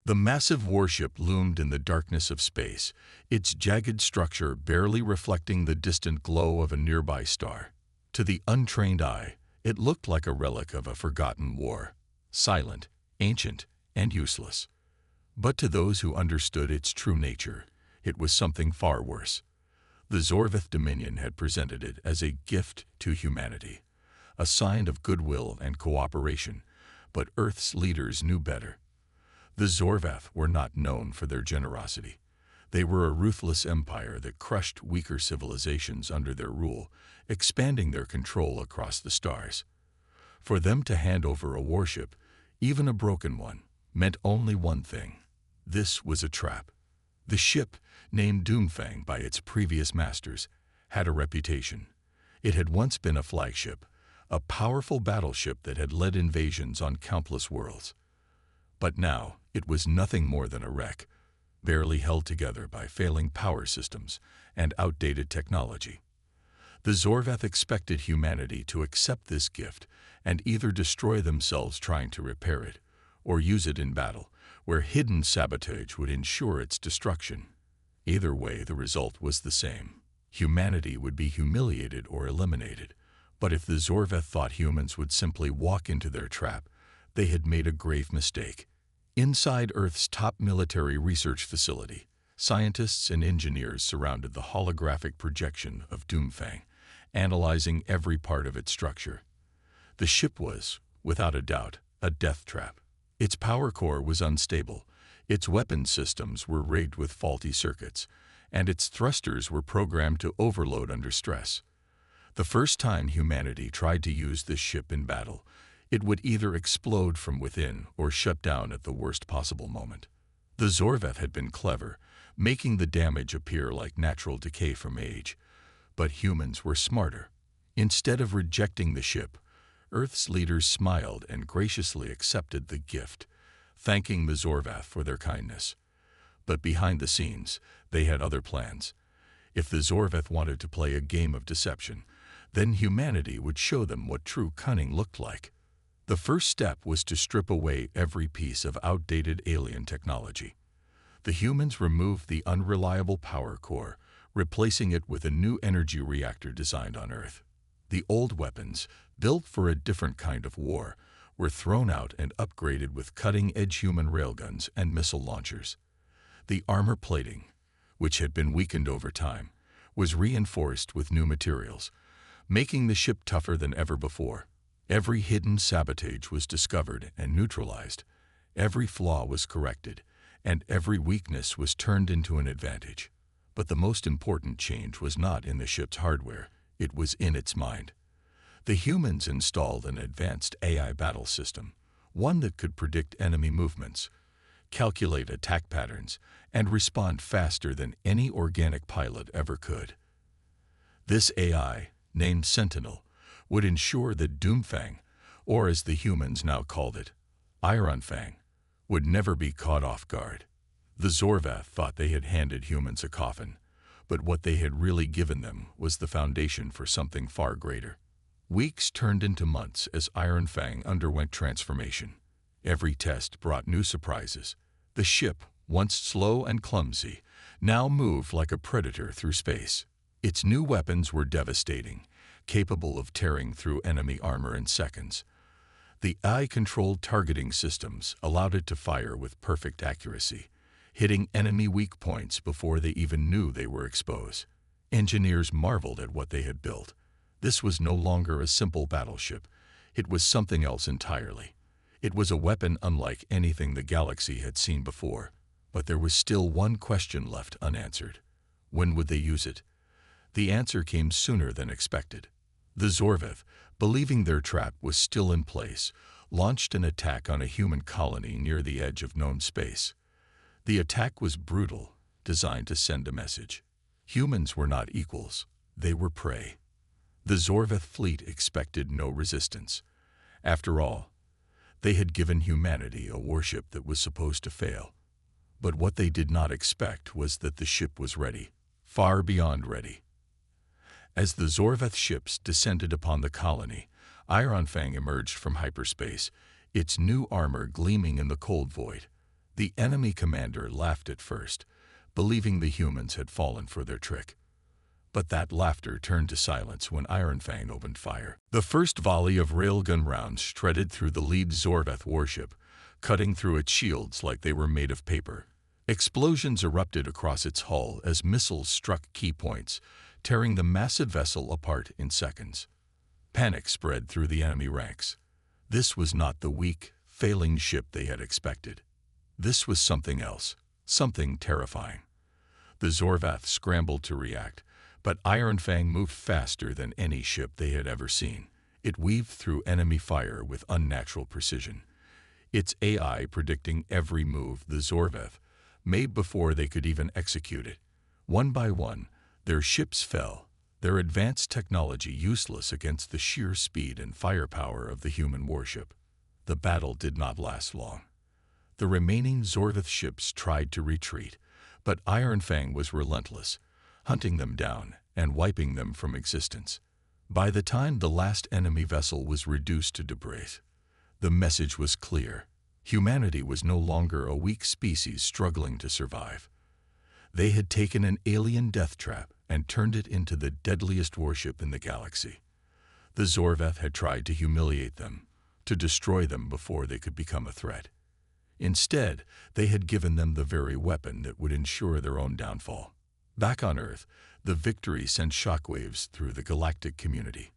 The massive warship loomed in the darkness of space, its jagged structure barely reflecting the distant glow of a nearby star. To the untrained eye, it looked like a relic of a forgotten war, silent, ancient, and useless. But to those who understood its true nature, it was something far worse. The Zorveth Dominion had presented it as a gift to humanity, a sign of goodwill and cooperation, but Earth's leaders knew better. The Zorvath were not known for their generosity. They were a ruthless empire that crushed weaker civilizations under their rule, expanding their control across the stars. For them to hand over a warship, even a broken one, meant only one thing. This was a trap. The ship, named Doomfang by its previous masters, had a reputation. It had once been a flagship, a powerful battleship that had led invasions on countless worlds. But now it was nothing more than a wreck, barely held together by failing power systems and outdated technology. The Zorvath expected humanity to accept this gift and either destroy themselves trying to repair it, or use it in battle, where hidden sabotage would ensure its destruction. Either way, the result was the same. Humanity would be humiliated or eliminated. But if the Zorvath thought humans would simply walk into their trap, they had made a grave mistake. Inside Earth's top military research facility, scientists and engineers surrounded the holographic projection of Doomfang, analyzing every part of its structure. The ship was, without a doubt, a death trap. Its power core was unstable, its weapon systems were rigged with faulty circuits, and its thrusters were programmed to overload under stress. The first time humanity tried to use this ship in battle, it would either explode from within or shut down at the worst possible moment. The Zorvath had been clever, making the damage appear like natural decay from age. But humans were smarter. Instead of rejecting the ship, Earth's leaders smiled and graciously accepted the gift, thanking the Zorvath for their kindness. But behind the scenes, they had other plans. If the Zorvath wanted to play a game of deception, then humanity would show them what true cunning looked like. The first step was to strip away every piece of outdated alien technology. The humans removed the unreliable power core, replacing it with a new energy reactor designed on Earth. The old weapons, built for a different kind of war, were thrown out and upgraded with cutting-edge human railguns and missile launchers. The armor plating, which had been weakened over time, was reinforced with new materials, making the ship tougher than ever before. Every hidden sabotage was discovered and neutralized. Every flaw was corrected, and every weakness was turned into an advantage. But the most important change was not in the ship's hardware, it was in its mind. The humans installed an advanced AI battle system, one that could predict enemy movements, calculate attack patterns, and respond faster than any organic pilot ever could. This AI, named Sentinel, would ensure that Doomfang, or as the humans now called it, Ironfang, would never be caught off guard. The Zorvath thought they had handed humans a coffin, but what they had really given them was the foundation for something far greater. Weeks turned into months as Ironfang underwent transformation. Every test brought new surprises. The ship, once slow and clumsy, now moved like a predator through space. Its new weapons were devastating, capable of tearing through enemy armor in seconds. The AI-controlled targeting systems allowed it to fire with perfect accuracy, hitting enemy weak points before they even knew they were exposed. Engineers marveled at what they had built. This was no longer a simple battleship. It was something else entirely. It was a weapon unlike anything the galaxy had seen before. But there was still one question left unanswered. When would they use it? The answer came sooner than expected. The Zorvath, believing their trap was still in place, launched an attack on a human colony near the edge of known space. The attack was brutal, designed to send a message. Humans were not equals, they were prey. The Zorvath fleet expected no resistance. After all, they had given humanity a warship that was supposed to fail. But what they did not expect was that the ship was ready, far beyond ready. As the Zorvath ships descended upon the colony, Ironfang emerged from hyperspace, its new armor gleaming in the cold void. The enemy commander laughed at first, believing the humans had fallen for their trick. But that laughter turned to silence when Iron Fang opened fire. The first volley of railgun rounds shredded through the lead Zorveth warship, cutting through its shields like they were made of paper. Explosions erupted across its hull as missiles struck key points, tearing the massive vessel apart in seconds. Panic spread through the enemy ranks. This was not the weak, failing ship they had expected. This was something else, something terrifying. The Zorvath scrambled to react, but Iron Fang moved faster than any ship they had ever seen. It weaved through enemy fire with unnatural precision, its AI predicting every move the Zorvath made before they could even execute it. One by one, their ships fell, their advanced technology useless against the sheer speed and firepower of the human warship. The battle did not last long. The remaining Zorvath ships tried to retreat, but Iron Fang was relentless, hunting them down and wiping them from existence. By the time the last enemy vessel was reduced to debris, the message was clear. Humanity was no longer a weak species struggling to survive. They had taken an alien death trap and turned it into the deadliest warship in the galaxy. The Zorvath had tried to humiliate them, to destroy them before they could become a threat. Instead, they had given them the very weapon that would ensure their own downfall. Back on Earth, the victory sent shockwaves through the galactic community.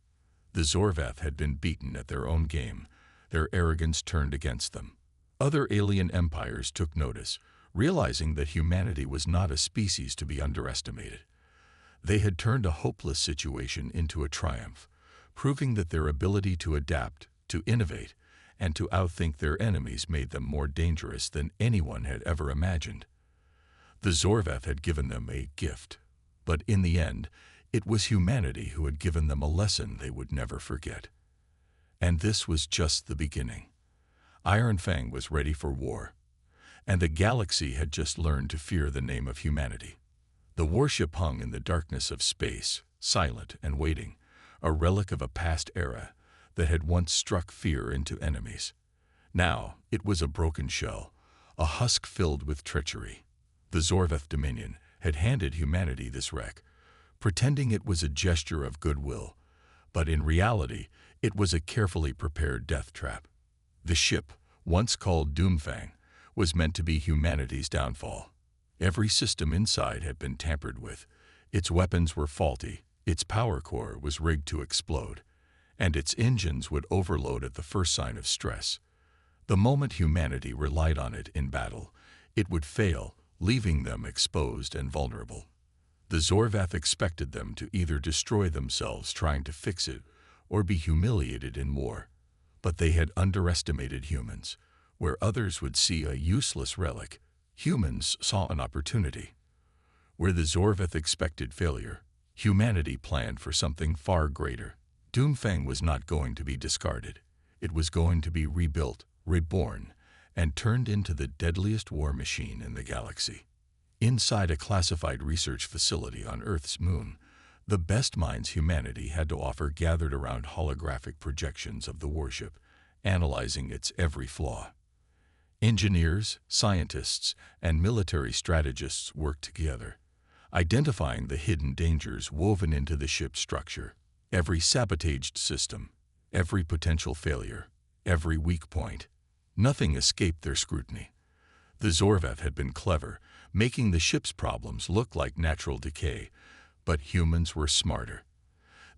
The Zorvath had been beaten at their own game, their arrogance turned against them. Other alien empires took notice, realizing that humanity was not a species to be underestimated. They had turned a hopeless situation into a triumph, proving that their ability to adapt, to innovate, and to outthink their enemies made them more dangerous than anyone had ever imagined. The Zorvath had given them a gift, but in the end, it was humanity who had given them a lesson they would never forget. And this was just the beginning. Iron Fang was ready for war, and the galaxy had just learned to fear the name of humanity. The warship hung in the darkness of space, silent and waiting, a relic of a past era that had once struck fear into enemies. Now it was a broken shell, a husk filled with treachery. The Zorvath Dominion had handed humanity this wreck, pretending it was a gesture of goodwill, but in reality it was a carefully prepared death trap. The ship, once called Doomfang, was meant to be humanity's downfall. Every system inside had been tampered with, its weapons were faulty, its power core was rigged to explode, and its engines would overload at the first sign of stress. The moment humanity relied on it in battle, it would fail, leaving them exposed and vulnerable. The Zorvath expected them to either destroy themselves trying to fix it or be humiliated in war. But they had underestimated humans. Where others would see a useless relic, humans saw an opportunity. Where the Zorvath expected failure, humanity planned for something far greater. Doomfang was not going to be discarded. It was going to be rebuilt, reborn, and turned into the deadliest war machine in the galaxy. Inside a classified research facility on Earth's moon, the best minds humanity had to offer gathered around holographic projections of the warship, analyzing its every flaw. Engineers, scientists, and military strategists worked together, identifying the hidden dangers woven into the ship's structure. Every sabotaged system, every potential failure, every weak point. Nothing escaped their scrutiny. The Zorvath had been clever, making the ship's problems look like natural decay, but humans were smarter.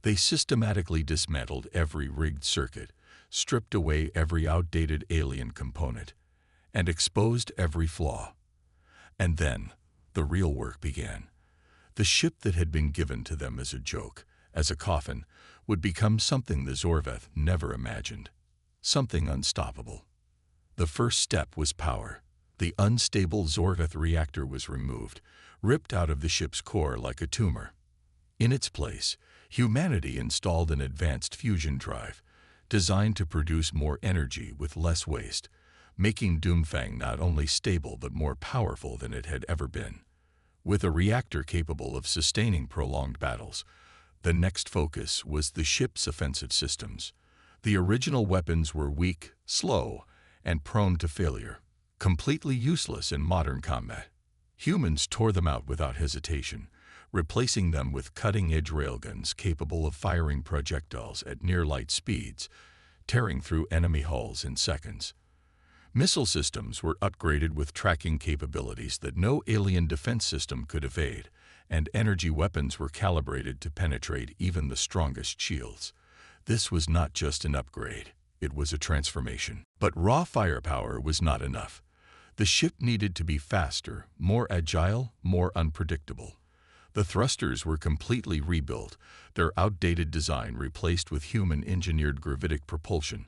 They systematically dismantled every rigged circuit, stripped away every outdated alien component, and exposed every flaw. And then, the real work began. The ship that had been given to them as a joke, as a coffin, would become something the Zorvath never imagined, something unstoppable. The first step was power. The unstable Zorvath reactor was removed, ripped out of the ship's core like a tumor. In its place, humanity installed an advanced fusion drive, designed to produce more energy with less waste, making Doomfang not only stable but more powerful than it had ever been. With a reactor capable of sustaining prolonged battles, the next focus was the ship's offensive systems. The original weapons were weak, slow, and prone to failure. completely useless in modern combat. Humans tore them out without hesitation, replacing them with cutting-edge railguns capable of firing projectiles at near-light speeds, tearing through enemy hulls in seconds. Missile systems were upgraded with tracking capabilities that no alien defense system could evade, and energy weapons were calibrated to penetrate even the strongest shields. This was not just an upgrade, it was a transformation. But raw firepower was not enough. The ship needed to be faster, more agile, more unpredictable. The thrusters were completely rebuilt, their outdated design replaced with human-engineered gravitic propulsion,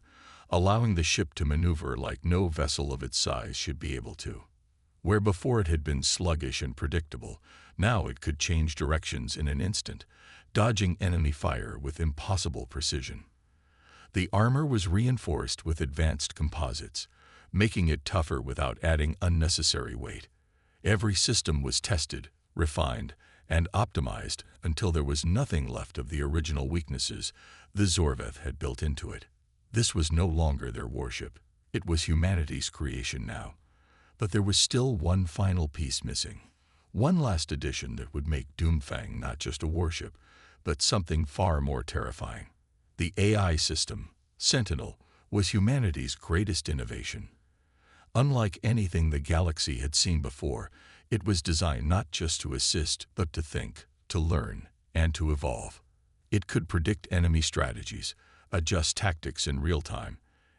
allowing the ship to maneuver like no vessel of its size should be able to. Where before it had been sluggish and predictable, now it could change directions in an instant, dodging enemy fire with impossible precision. The armor was reinforced with advanced composites, making it tougher without adding unnecessary weight. Every system was tested, refined, and optimized until there was nothing left of the original weaknesses the Zorveth had built into it. This was no longer their warship. It was humanity's creation now. But there was still one final piece missing. One last addition that would make Doomfang not just a warship, but something far more terrifying. The AI system, Sentinel, was humanity's greatest innovation. Unlike anything the galaxy had seen before, it was designed not just to assist, but to think, to learn, and to evolve. It could predict enemy strategies, adjust tactics in real time,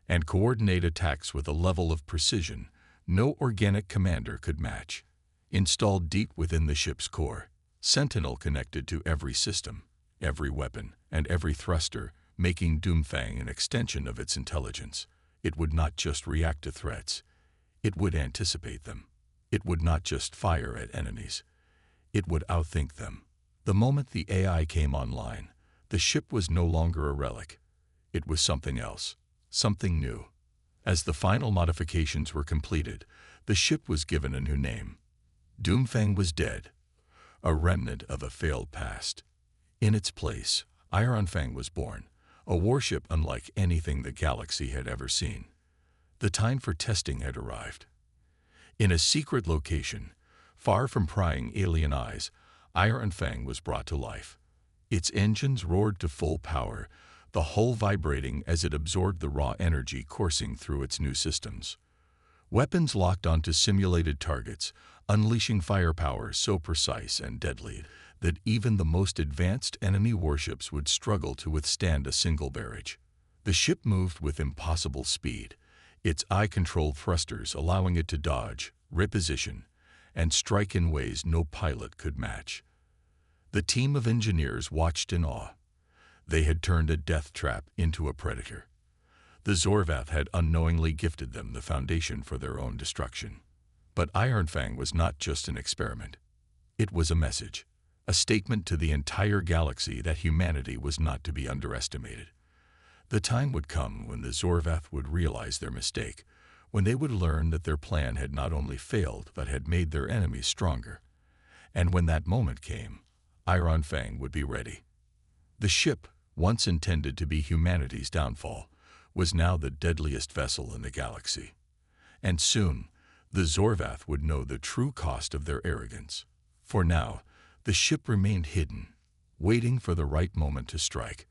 and coordinate attacks with a level of precision no organic commander could match. Installed deep within the ship's core, Sentinel connected to every system, every weapon, and every thruster, making Doomfang an extension of its intelligence. It would not just react to threats, it would anticipate them. It would not just fire at enemies, it would outthink them. The moment the AI came online, the ship was no longer a relic. It was something else, something new. As the final modifications were completed, the ship was given a new name. Doomfang was dead, a remnant of a failed past. In its place, Ironfang was born, a warship unlike anything the galaxy had ever seen. The time for testing had arrived. In a secret location, far from prying alien eyes, Ironfang was brought to life. Its engines roared to full power, the hull vibrating as it absorbed the raw energy coursing through its new systems. Weapons locked onto simulated targets, unleashing firepower so precise and deadly that even the most advanced enemy warships would struggle to withstand a single barrage. The ship moved with impossible speed, its eye-controlled thrusters allowing it to dodge, reposition, and strike in ways no pilot could match. The team of engineers watched in awe. They had turned a death trap into a predator. The Zorvath had unknowingly gifted them the foundation for their own destruction. But Ironfang was not just an experiment. It was a message, a statement to the entire galaxy that humanity was not to be underestimated. The time would come when the Zorvath would realize their mistake, when they would learn that their plan had not only failed but had made their enemies stronger. And when that moment came, Ironfang would be ready. The ship, once intended to be humanity's downfall, was now the deadliest vessel in the galaxy. And soon, the Zorvath would know the true cost of their arrogance. For now, the ship remained hidden, waiting for the right moment to strike.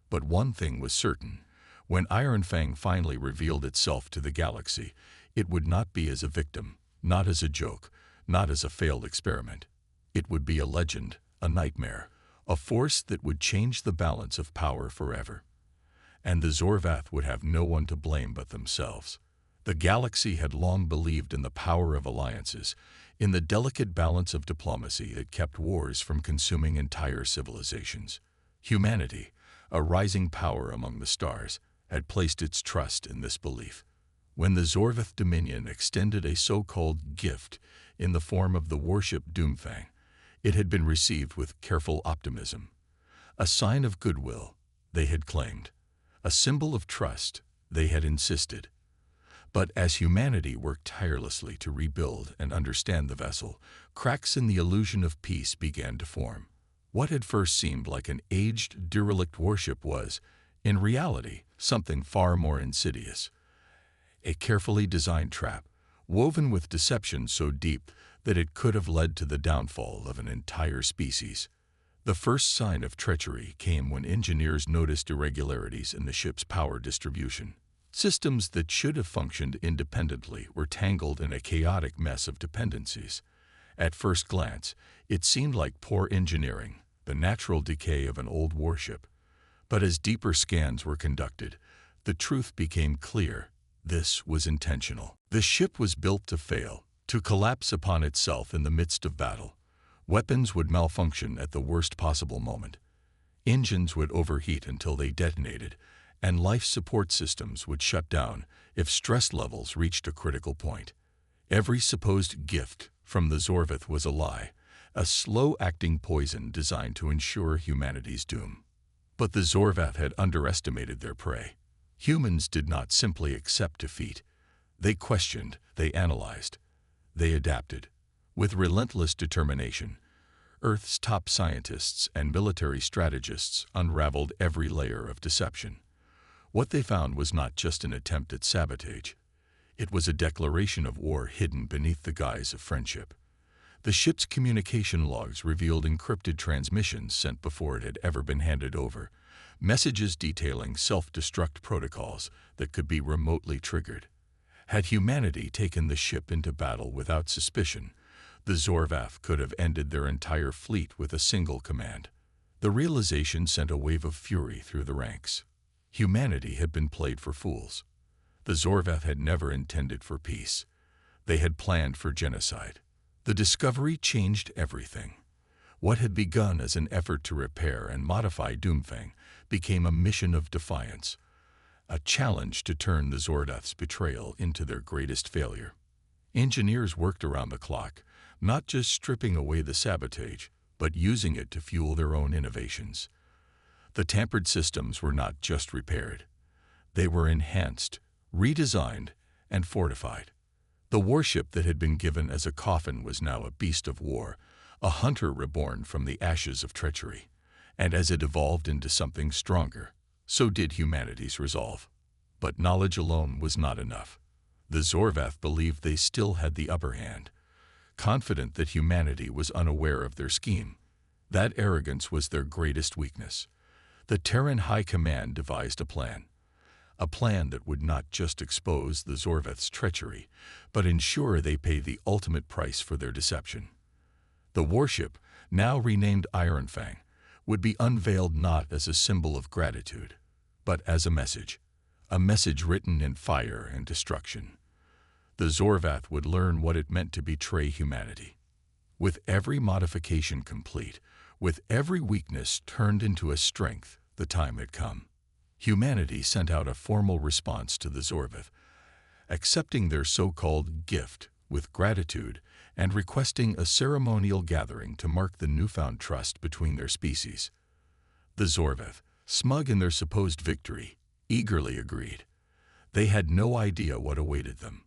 But one thing was certain. When Ironfang finally revealed itself to the galaxy, it would not be as a victim, not as a joke, not as a failed experiment. It would be a legend, a nightmare, a force that would change the balance of power forever. And the Zorvath would have no one to blame but themselves. The galaxy had long believed in the power of alliances, in the delicate balance of diplomacy that kept wars from consuming entire civilizations. Humanity, a rising power among the stars, had placed its trust in this belief. When the Zorvath Dominion extended a so-called gift in the form of the warship Doomfang, it had been received with careful optimism. A sign of goodwill, they had claimed. A symbol of trust, they had insisted. But as humanity worked tirelessly to rebuild and understand the vessel, cracks in the illusion of peace began to form. What had first seemed like an aged, derelict warship was, in reality, something far more insidious. A carefully designed trap, woven with deception so deep that it could have led to the downfall of an entire species. The first sign of treachery came when engineers noticed irregularities in the ship's power distribution. Systems that should have functioned independently were tangled in a chaotic mess of dependencies. At first glance, it seemed like poor engineering, the natural decay of an old warship. But as deeper scans were conducted, the truth became clear. This was intentional. The ship was built to fail, to collapse upon itself in the midst of battle. Weapons would malfunction at the worst possible moment. Engines would overheat until they detonated, and life support systems would shut down if stress levels reached a critical point. Every supposed gift from the Zorvath was a lie, a slow-acting poison designed to ensure humanity's doom. But the Zorvath had underestimated their prey. Humans did not simply accept defeat. They questioned, they analyzed, they adapted. With relentless determination, Earth's top scientists and military strategists unraveled every layer of deception. What they found was not just an attempt at sabotage. It was a declaration of war hidden beneath the guise of friendship. The ship's communication logs revealed encrypted transmissions sent before it had ever been handed over, messages detailing self-destruct protocols that could be remotely triggered. Had humanity taken the ship into battle without suspicion, the Zorvath could have ended their entire fleet with a single command. The realization sent a wave of fury through the ranks. Humanity had been played for fools. The Zorvath had never intended for peace. They had planned for genocide. The discovery changed everything. What had begun as an effort to repair and modify Doomfang became a mission of defiance, a challenge to turn the Zorvath's betrayal into their greatest failure. Engineers worked around the clock, not just stripping away the sabotage, but using it to fuel their own innovations. The tampered systems were not just repaired. They were enhanced, redesigned, and fortified. The warship that had been given as a coffin was now a beast of war, a hunter reborn from the ashes of treachery. And as it evolved into something stronger, so did humanity's resolve. But knowledge alone was not enough. The Zorvath believed they still had the upper hand, confident that humanity was unaware of their scheme. That arrogance was their greatest weakness. The Terran High Command devised a plan that would not just expose the Zorvath's treachery, but ensure they pay the ultimate price for their deception. The warship, now renamed Ironfang, would be unveiled not as a symbol of gratitude, but as a message written in fire and destruction. The Zorvath would learn what it meant to betray humanity. With every modification complete, with every weakness turned into a strength, the time had come. Humanity sent out a formal response to the Zorvath, accepting their so-called gift with gratitude and requesting a ceremonial gathering to mark the newfound trust between their species. The Zorvath, smug in their supposed victory, eagerly agreed. They had no idea what awaited them.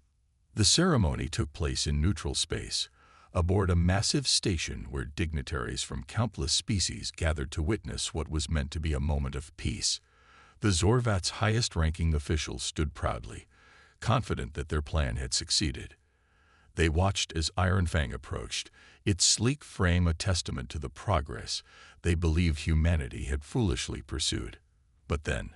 The ceremony took place in neutral space, aboard a massive station where dignitaries from countless species gathered to witness what was meant to be a moment of peace. The Zorvath's highest-ranking officials stood proudly, confident that their plan had succeeded. They watched as Ironfang approached, its sleek frame a testament to the progress they believed humanity had foolishly pursued. But then,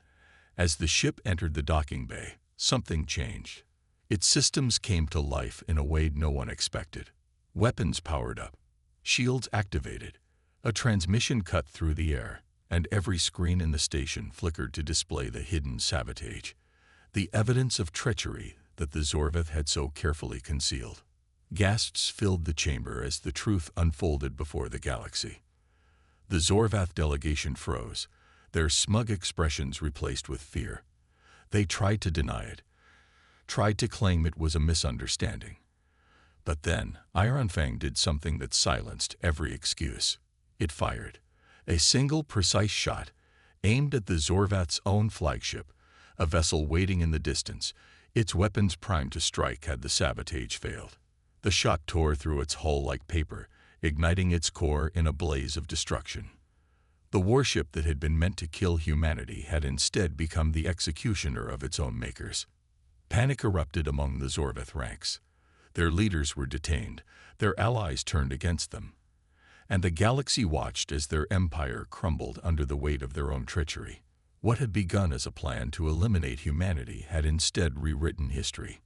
as the ship entered the docking bay, something changed. Its systems came to life in a way no one expected. Weapons powered up, shields activated, a transmission cut through the air, and every screen in the station flickered to display the hidden sabotage, the evidence of treachery that the Zorvath had so carefully concealed. Gasps filled the chamber as the truth unfolded before the galaxy. The Zorvath delegation froze, their smug expressions replaced with fear. They tried to deny it, tried to claim it was a misunderstanding. But then, Ironfang did something that silenced every excuse. It fired. A single precise shot, aimed at the Zorvath's own flagship, a vessel waiting in the distance, its weapons primed to strike had the sabotage failed. The shot tore through its hull like paper, igniting its core in a blaze of destruction. The warship that had been meant to kill humanity had instead become the executioner of its own makers. Panic erupted among the Zorvath ranks. Their leaders were detained, their allies turned against them, and the galaxy watched as their empire crumbled under the weight of their own treachery. What had begun as a plan to eliminate humanity had instead rewritten history.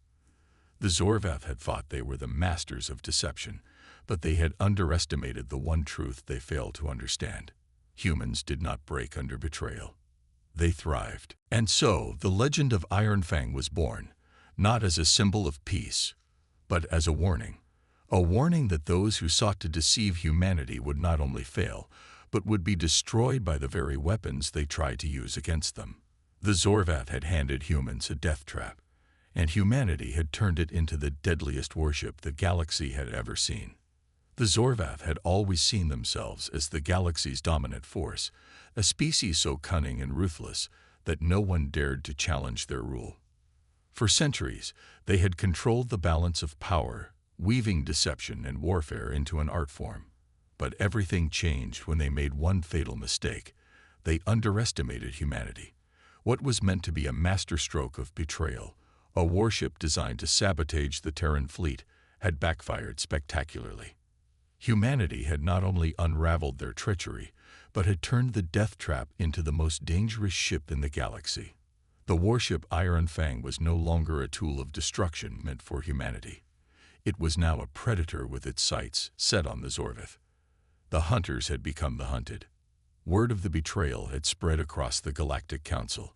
The Zorvath had thought they were the masters of deception, but they had underestimated the one truth they failed to understand. Humans did not break under betrayal. They thrived. And so, the legend of Iron Fang was born, not as a symbol of peace, but as a warning that those who sought to deceive humanity would not only fail, but would be destroyed by the very weapons they tried to use against them. The Zorvath had handed humans a death trap, and humanity had turned it into the deadliest warship the galaxy had ever seen. The Zorvath had always seen themselves as the galaxy's dominant force, a species so cunning and ruthless that no one dared to challenge their rule. For centuries, they had controlled the balance of power, weaving deception and warfare into an art form. But everything changed when they made one fatal mistake. They underestimated humanity. What was meant to be a masterstroke of betrayal, a warship designed to sabotage the Terran fleet, had backfired spectacularly. Humanity had not only unraveled their treachery, but had turned the death trap into the most dangerous ship in the galaxy. The warship Iron Fang was no longer a tool of destruction meant for humanity. It was now a predator with its sights set on the Zorvath. The hunters had become the hunted. Word of the betrayal had spread across the Galactic Council,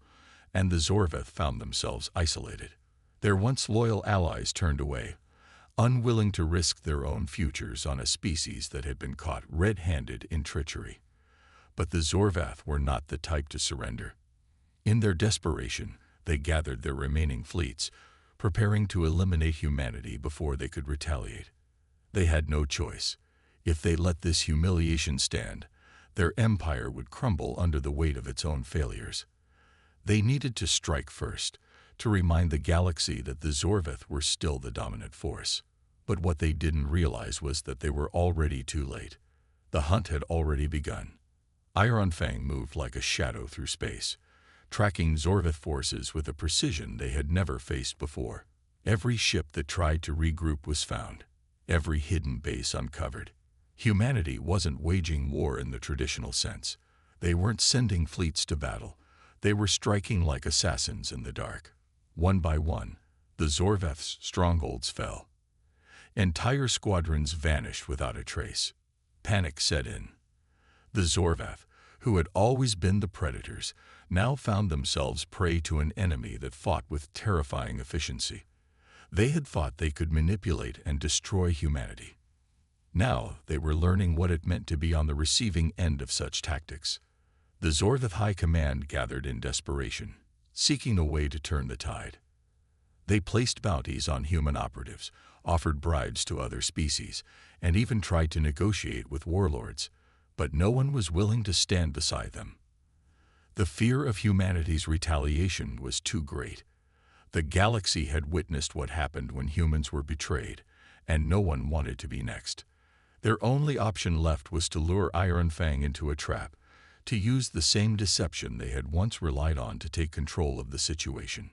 and the Zorvath found themselves isolated. Their once loyal allies turned away, unwilling to risk their own futures on a species that had been caught red-handed in treachery. But the Zorvath were not the type to surrender. In their desperation, they gathered their remaining fleets, preparing to eliminate humanity before they could retaliate. They had no choice. If they let this humiliation stand, their empire would crumble under the weight of its own failures. They needed to strike first, to remind the galaxy that the Zorvath were still the dominant force. But what they didn't realize was that they were already too late. The hunt had already begun. Iron Fang moved like a shadow through space, tracking Zorvath forces with a precision they had never faced before. Every ship that tried to regroup was found, every hidden base uncovered. Humanity wasn't waging war in the traditional sense. They weren't sending fleets to battle. They were striking like assassins in the dark. One by one, the Zorvath's strongholds fell. Entire squadrons vanished without a trace. Panic set in. The Zorvath, who had always been the predators, now found themselves prey to an enemy that fought with terrifying efficiency. They had thought they could manipulate and destroy humanity. Now they were learning what it meant to be on the receiving end of such tactics. The Zorvath High Command gathered in desperation, seeking a way to turn the tide. They placed bounties on human operatives, offered bribes to other species, and even tried to negotiate with warlords, but no one was willing to stand beside them. The fear of humanity's retaliation was too great. The galaxy had witnessed what happened when humans were betrayed, and no one wanted to be next. Their only option left was to lure Iron Fang into a trap, to use the same deception they had once relied on to take control of the situation.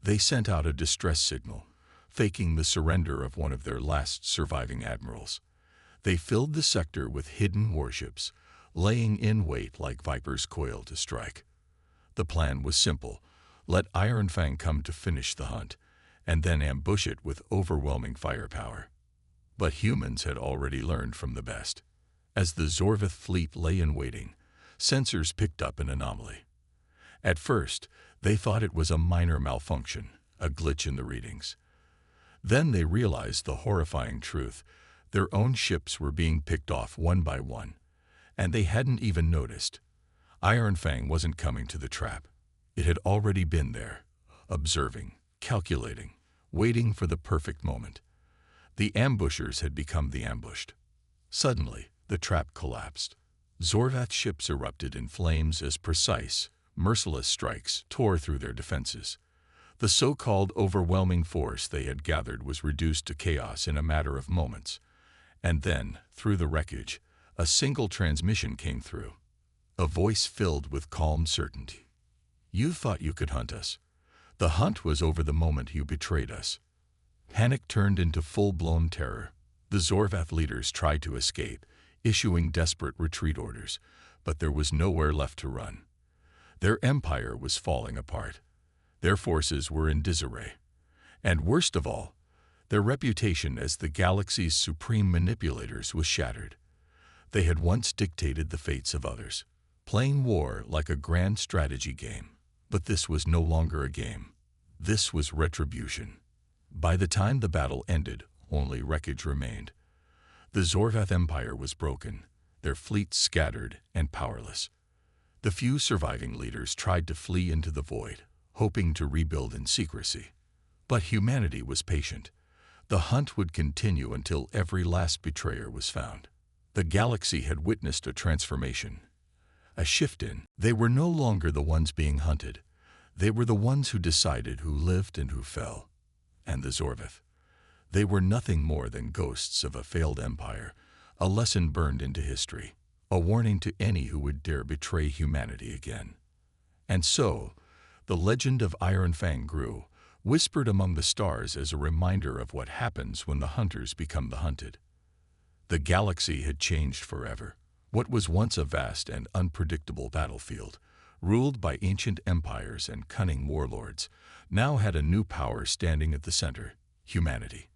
They sent out a distress signal, faking the surrender of one of their last surviving admirals. They filled the sector with hidden warships, laying in wait like vipers coiled to strike. The plan was simple: let Iron Fang come to finish the hunt, and then ambush it with overwhelming firepower. But humans had already learned from the best. As the Zorvath fleet lay in waiting, sensors picked up an anomaly. At first, they thought it was a minor malfunction, a glitch in the readings. Then they realized the horrifying truth: their own ships were being picked off one by one, and they hadn't even noticed. Iron Fang wasn't coming to the trap. It had already been there, observing, calculating, waiting for the perfect moment. The ambushers had become the ambushed. Suddenly, the trap collapsed. Zorvath ships erupted in flames as precise, merciless strikes tore through their defenses. The so-called overwhelming force they had gathered was reduced to chaos in a matter of moments. And then, through the wreckage, a single transmission came through. A voice filled with calm certainty. "You thought you could hunt us. The hunt was over the moment you betrayed us." Panic turned into full-blown terror. The Zorvath leaders tried to escape, issuing desperate retreat orders, but there was nowhere left to run. Their empire was falling apart. Their forces were in disarray. And worst of all, their reputation as the galaxy's supreme manipulators was shattered. They had once dictated the fates of others, playing war like a grand strategy game. But this was no longer a game. This was retribution. By the time the battle ended, only wreckage remained. The Zorvath Empire was broken, their fleet scattered and powerless. The few surviving leaders tried to flee into the void, hoping to rebuild in secrecy. But humanity was patient. The hunt would continue until every last betrayer was found. The galaxy had witnessed a transformation, a shift in. They were no longer the ones being hunted. They were the ones who decided who lived and who fell. And the Zorvath. They were nothing more than ghosts of a failed empire, a lesson burned into history, a warning to any who would dare betray humanity again. And so, the legend of Iron Fang grew, whispered among the stars as a reminder of what happens when the hunters become the hunted. The galaxy had changed forever. What was once a vast and unpredictable battlefield, ruled by ancient empires and cunning warlords, now had a new power standing at the center: humanity.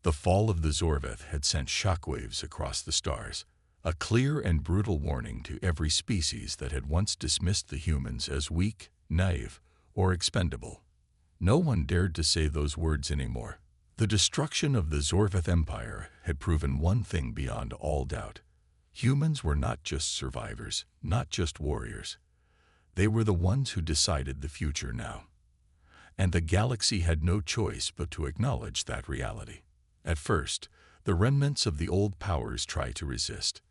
The fall of the Zorvath had sent shockwaves across the stars, a clear and brutal warning to every species that had once dismissed the humans as weak, naive, or expendable. No one dared to say those words anymore. The destruction of the Zorvath Empire had proven one thing beyond all doubt. Humans were not just survivors, not just warriors. They were the ones who decided the future now. And the galaxy had no choice but to acknowledge that reality. At first, the remnants of the old powers tried to resist.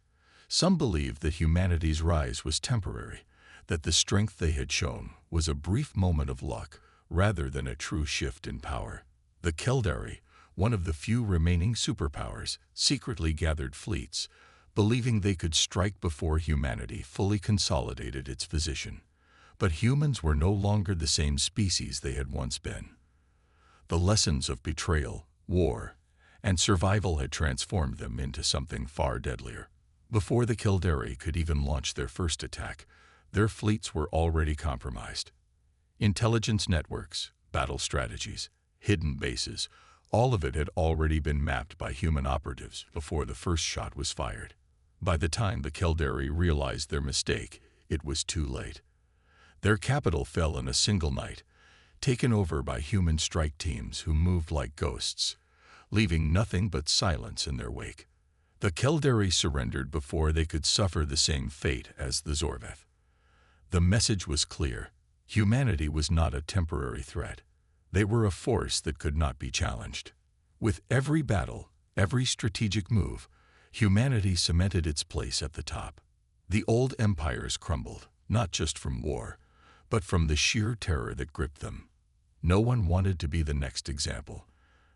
Some believed that humanity's rise was temporary, that the strength they had shown was a brief moment of luck rather than a true shift in power. The Keldari, one of the few remaining superpowers, secretly gathered fleets, believing they could strike before humanity fully consolidated its position. But humans were no longer the same species they had once been. The lessons of betrayal, war, and survival had transformed them into something far deadlier. Before the Keldari could even launch their first attack, their fleets were already compromised. Intelligence networks, battle strategies, hidden bases, all of it had already been mapped by human operatives before the first shot was fired. By the time the Keldari realized their mistake, it was too late. Their capital fell in a single night, taken over by human strike teams who moved like ghosts, leaving nothing but silence in their wake. The Keldari surrendered before they could suffer the same fate as the Zorvath. The message was clear. Humanity was not a temporary threat. They were a force that could not be challenged. With every battle, every strategic move, humanity cemented its place at the top. The old empires crumbled, not just from war, but from the sheer terror that gripped them. No one wanted to be the next example,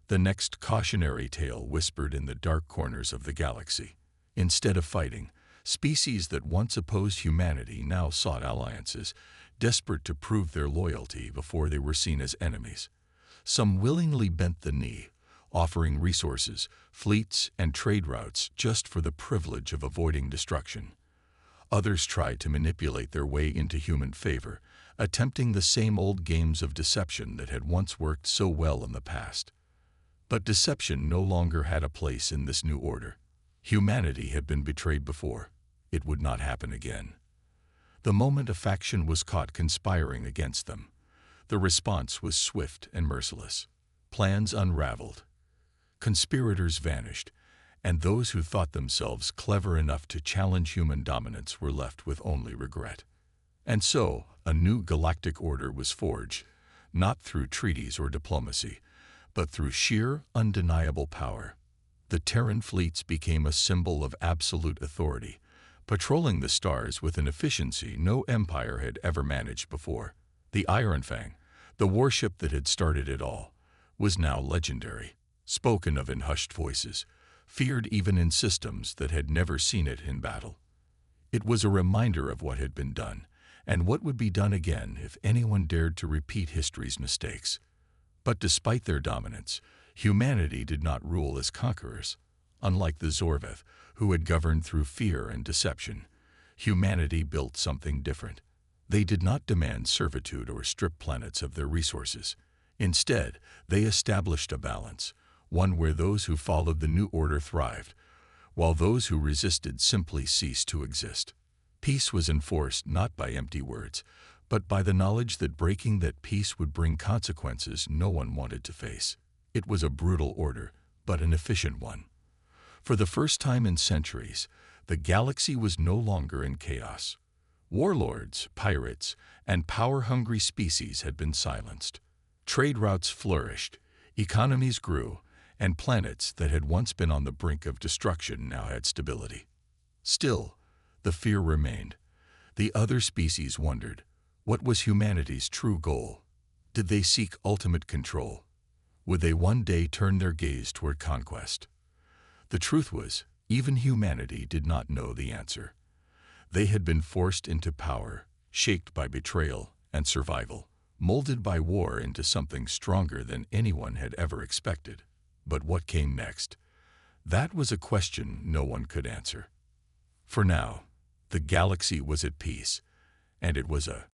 the next cautionary tale whispered in the dark corners of the galaxy. Instead of fighting, species that once opposed humanity now sought alliances, desperate to prove their loyalty before they were seen as enemies. Some willingly bent the knee, offering resources, fleets, and trade routes just for the privilege of avoiding destruction. Others tried to manipulate their way into human favor, attempting the same old games of deception that had once worked so well in the past. But deception no longer had a place in this new order. Humanity had been betrayed before. It would not happen again. The moment a faction was caught conspiring against them, the response was swift and merciless. Plans unraveled, conspirators vanished, and those who thought themselves clever enough to challenge human dominance were left with only regret. And so, a new galactic order was forged, not through treaties or diplomacy, but through sheer, undeniable power. The Terran fleets became a symbol of absolute authority, patrolling the stars with an efficiency no empire had ever managed before. The Iron Fang, the warship that had started it all, was now legendary, spoken of in hushed voices, feared even in systems that had never seen it in battle. It was a reminder of what had been done, and what would be done again if anyone dared to repeat history's mistakes. But despite their dominance, Humanity did not rule as conquerors. Unlike the Zorveth, who had governed through fear and deception, humanity built something different. They did not demand servitude or strip planets of their resources. Instead, they established a balance, one where those who followed the new order thrived, while those who resisted simply ceased to exist. Peace was enforced not by empty words, but by the knowledge that breaking that peace would bring consequences no one wanted to face. It was a brutal order, but an efficient one. For the first time in centuries, the galaxy was no longer in chaos. Warlords, pirates, and power-hungry species had been silenced. Trade routes flourished, economies grew, and planets that had once been on the brink of destruction now had stability. Still, the fear remained. The other species wondered, what was humanity's true goal? Did they seek ultimate control? Would they one day turn their gaze toward conquest? The truth was, even humanity did not know the answer. They had been forced into power, shaped by betrayal and survival, molded by war into something stronger than anyone had ever expected. But what came next? That was a question no one could answer. For now, the galaxy was at peace, and it was a